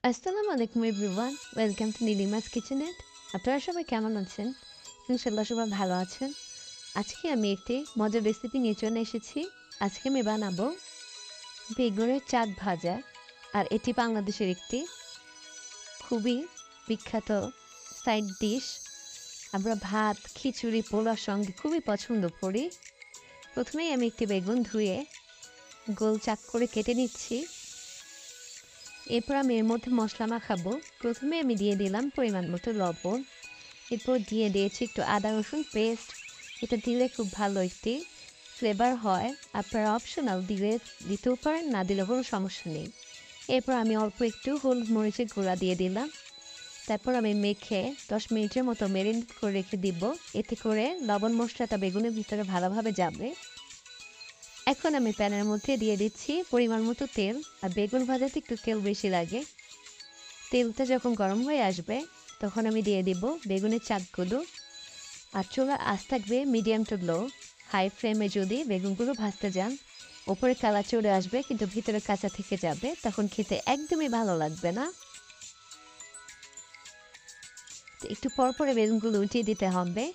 আসসালামু আলাইকুম everyone, welcome to নীলিমাস কিচেনেট। আপনারা সবাই কেমন আছেন? ইনশাল্লাহ সবাই ভালো আছেন। আজকে আমি একটি মজার রেসিপি নিয়ে চলে এসেছি। আজকে আমি বানাবো বেগুনের চাট ভাজা, আর এটি বাংলাদেশের একটি খুবই বিখ্যাত সাইড ডিশ। আমরা ভাত, খিচুড়ি, পোলার সঙ্গে খুবই পছন্দ করি। প্রথমেই আমি একটি বেগুন ধুয়ে গোল চাক করে কেটে নিচ্ছি। এরপর আমি এর মধ্যে মশলা মাখাবো। প্রথমে আমি দিয়ে দিলাম পরিমাণ মতো লবণ, এরপর দিয়ে দিয়েছি একটু আদা রসুন পেস্ট। এটা দিলে খুব ভালো একটি ফ্লেভার হয়। আপনারা অপশনাল দিতেও পারেন, না দিলে কোনো সমস্যা নেই। এরপর আমি অল্প একটু হলুদ মরিচের গুঁড়া দিয়ে দিলাম। তারপর আমি মেখে 10 মিনিটের মতো ম্যারিনেট করে রেখে দিব। এতে করে লবণ মশলাটা বেগুনের ভিতরে ভালোভাবে যাবে। এখন আমি প্যানের মধ্যে দিয়ে দিচ্ছি পরিমাণ মতো তেল। আর বেগুন ভাজাতে একটু তেল বেশি লাগে। তেলটা যখন গরম হয়ে আসবে তখন আমি দিয়ে দিব বেগুনের চাকগুলো। আর চুলা আঁচ থাকবে মিডিয়াম টু লো। হাই ফ্লেমে যদি বেগুনগুলো ভাজতে যান, ওপরে কালার চলে আসবে কিন্তু ভিতরে কাঁচা থেকে যাবে, তখন খেতে একদমই ভালো লাগবে না। তো একটু পর পরে বেগুনগুলো উঠিয়ে দিতে হবে।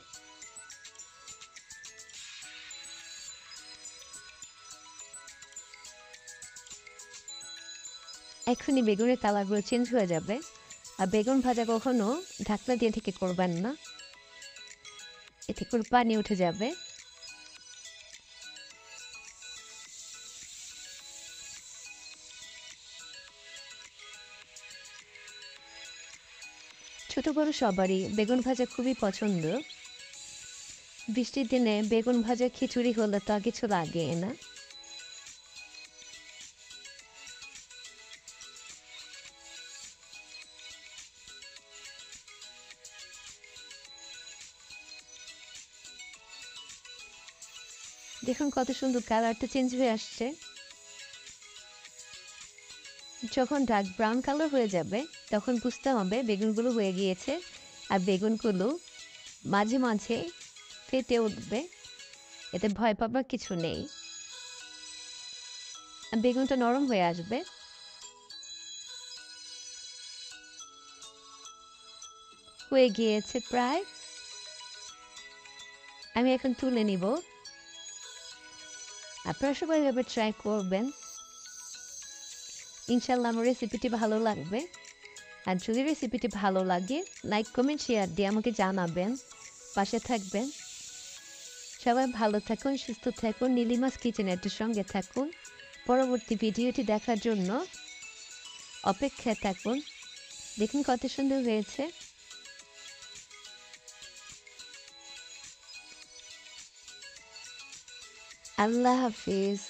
এখনই বেগুনের কালারগুলো চেঞ্জ হয়ে যাবে। আর বেগুন ভাজা কখনো ঢাকনা দিয়ে থেকে করবেন না, এতে করে পানি উঠে যাবে। ছোট বড় সবারই বেগুন ভাজা খুবই পছন্দ। বৃষ্টির দিনে বেগুন ভাজা খিচুড়ি হলে তো আর কিছু লাগে না। দেখুন কত সুন্দর কালারটা চেঞ্জ হয়ে আসছে। যখন ডার্ক ব্রাউন কালার হয়ে যাবে তখন বুঝতে হবে বেগুনগুলো হয়ে গিয়েছে। আর বেগুনগুলো মাঝে মাঝে ফেটে উঠবে, এতে ভয় পাবার কিছু নেই। আর বেগুনটা নরম হয়ে আসবে। হয়ে গিয়েছে প্রায়। আমি এখন তুলে নিব। আপনারা সবাই এভাবে ট্রাই করবেন। ইনশাল্লাহ আমার রেসিপিটি ভালো লাগবে। আর যদি রেসিপিটি ভালো লাগে, লাইক কমেন্ট শেয়ার দিয়ে আমাকে জানাবেন, পাশে থাকবেন। সবাই ভালো থাকুন, সুস্থ থাকুন, নীলিমাস কিচেনেটের সঙ্গে থাকুন। পরবর্তী ভিডিওটি দেখার জন্য অপেক্ষায় থাকুন। দেখুন কত সুন্দর হয়েছে। আল্লাহ হাফিজ।